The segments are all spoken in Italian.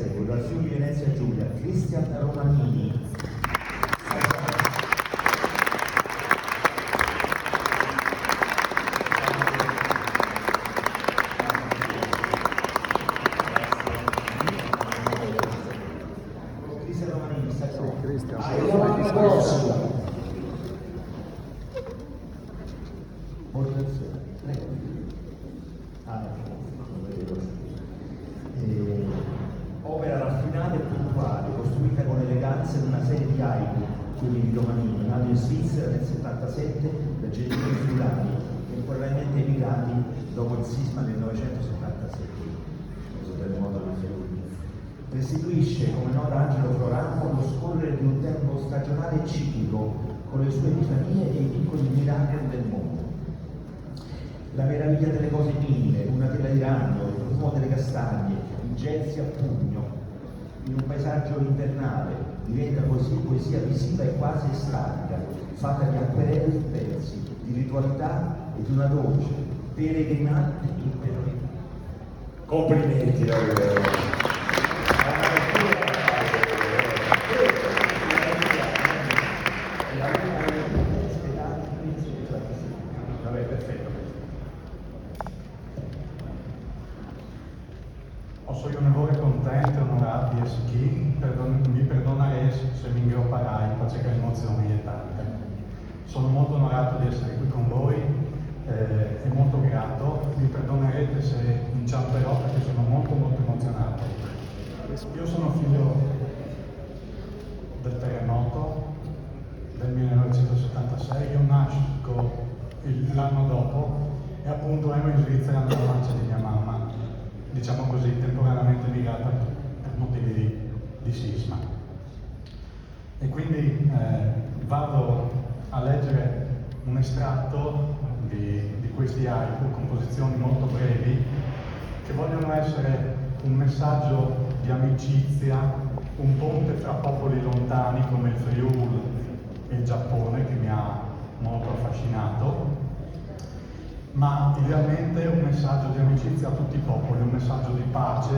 Seguro, dal Friuli Venezia Giulia, Cristian Romanini. Cristian Romanini, opera raffinata e puntuale, costruita con eleganza in una serie di haiku, quelli di Romanini, nato in Svizzera nel 77 da genitori friulani, temporaneamente emigrati dopo il sisma del 1976, questo terremoto del Friuli. Restituisce, come nota Angelo Floranco, lo scorrere di un tempo stagionale e ciclico, con le sue epifanie e i piccoli miracoli del mondo. La meraviglia delle cose minime, una tela di ragno, il profumo delle castagne, i gelsi a pugno, in un paesaggio invernale, diventa così poesia visiva e quasi estatica, fatta di acquerelli persi, di ritualità e di una dolce, peregrinante interiorità. Complimenti, Vabbè, perfetto. Soy onore contento e onorato di essere qui, mi perdonerei se mi ingropperai perché le emozioni è tante. Sono molto onorato di essere qui con voi e molto grato, mi perdonerete se inciamperò perché sono molto emozionato. Io sono figlio del terremoto del 1976, io nasco l'anno dopo e appunto ero in Svizzera nella pancia di mia mamma, diciamo così, temporaneamente migrata per motivi di sisma. E quindi vado a leggere un estratto di questi haiku, composizioni molto brevi, che vogliono essere un messaggio di amicizia, un ponte tra popoli lontani come il Friuli e il Giappone, che mi ha molto affascinato, ma idealmente un messaggio di amicizia a tutti i popoli, un messaggio di pace,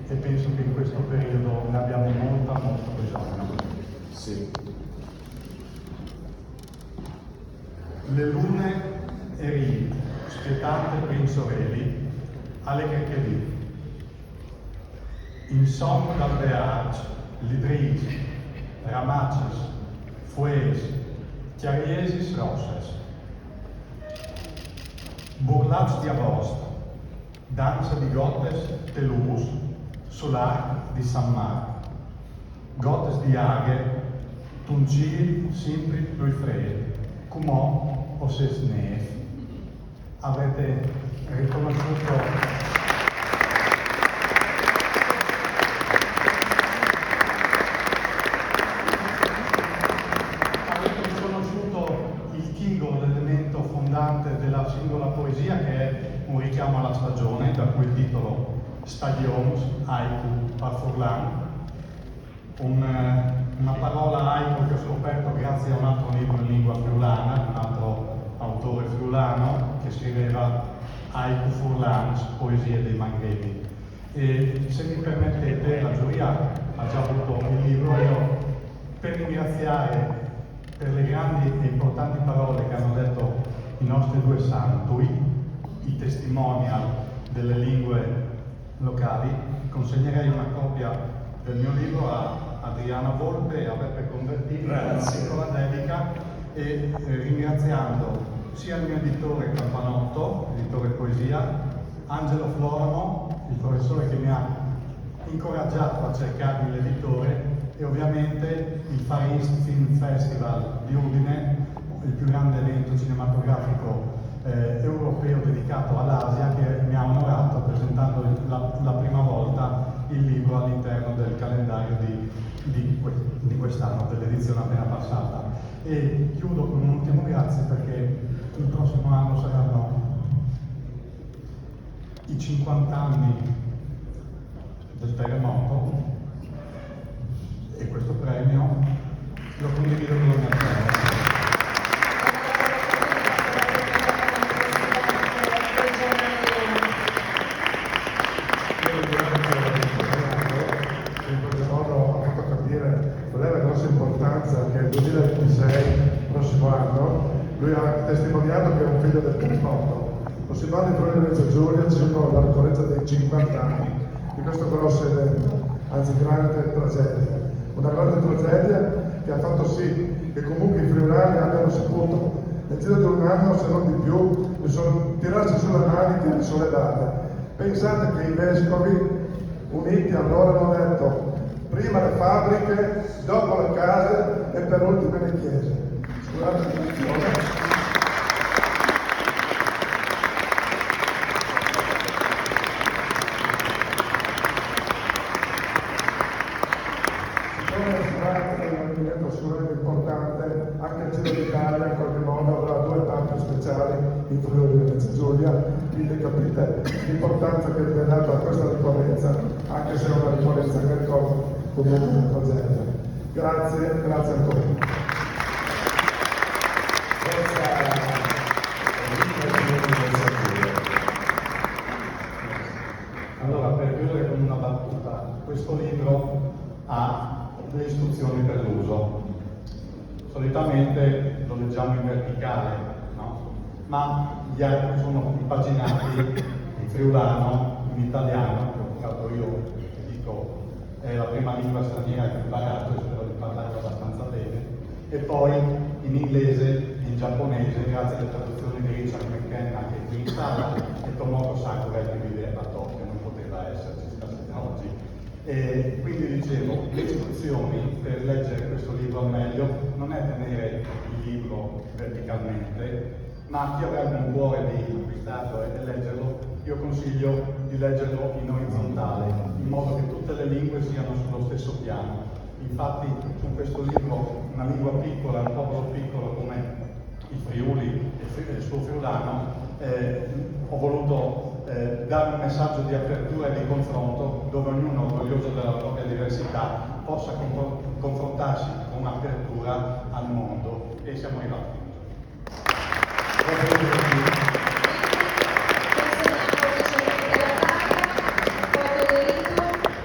e penso che in questo periodo ne abbiamo molto bisogno. Sì. Le lune eri, spietate prinsorelli, alle grecherie. In son d'alvears, lidris, ramacis, fueis, chiariesis rosses. Burlats di Avost, danza di Gottes Telus, solar di San Marco. Gottes di Aghe, tungir simpri lui fred, cumò o ses nef. Avete riconosciuto il tigo, l'elemento fondante della singola poesia, che è un richiamo alla stagione, da cui il titolo Stagions, haiku par Furlan, una parola haiku che ho scoperto grazie a un altro libro in lingua friulana, un altro autore friulano che scriveva haiku Furlans, poesie dei Maghrebi. E se mi permettete, la giuria ha già avuto il libro, io per ringraziare per le grandi e importanti parole che hanno detto i nostri due santui, i testimonial delle lingue locali, consegnerei una copia del mio libro a Adriana Volpe e a Beppe Convertini, una piccola dedica, e ringraziando sia il mio editore Campanotto, editore poesia, Angelo Floramo, il professore che mi ha incoraggiato a cercarmi l'editore, e ovviamente il Far East Film Festival di Udine, il più grande evento cinematografico europeo dedicato all'Asia, che mi ha onorato presentando la prima volta il libro all'interno del calendario di quest'anno, dell'edizione appena passata. E chiudo con un ultimo grazie, perché il prossimo anno saranno i 50 anni del terremoto, e questo premio lo condivido con la mia terra. speranza che il 2026, prossimo anno, lui ha testimoniato che è un figlio del terremoto. Il prossimo anno in Friuli Venezia Giulia ci sono la ricorrenza dei 50 anni di questo grosso evento, anzi grande tragedia. Una grande tragedia che ha fatto sì che comunque i friulani abbiano saputo nel giro di un anno, se non di più, tirarsi sulle maniche e risollevare. Pensate che i vescovi uniti allora hanno detto prima le fabbriche, dopo le case e per ultime le chiese. Scusate l'attenzione. Assolutamente importante, anche il Giro d'Italia in qualche modo avrà due tappe speciali in Friuli Venezia Giulia, quindi capite l'importanza che viene data a questa ricorrenza, anche se è una ricorrenza che ricorda comunque una tragedia. Grazie, grazie ancora. Allora, per chiudere con una battuta, questo libro ha le istruzioni per l'uso. Solitamente lo leggiamo in verticale, no? Ma gli altri sono impaginati in friulano, in italiano, che ho curato io, che dico è la prima lingua straniera che ho imparato e spero di parlarlo abbastanza bene, e poi in inglese, in giapponese, grazie alle traduzioni di Richard McKenna che è qui in sala e Tomoko Sakura che vive a Tokyo, non poteva esserci stasera oggi. E quindi dicevo, le istruzioni per leggere questo libro al meglio non è tenere il libro verticalmente, ma chi avrebbe un cuore di acquistarlo e leggerlo, io consiglio di leggerlo in orizzontale, in modo che tutte le lingue siano sullo stesso piano. Infatti con questo libro, una lingua piccola, un popolo piccolo come il Friuli e il suo friulano, ho voluto dare un messaggio di apertura e di confronto dove ognuno, orgoglioso della propria diversità, possa confrontarsi con apertura al mondo, e siamo arrivati.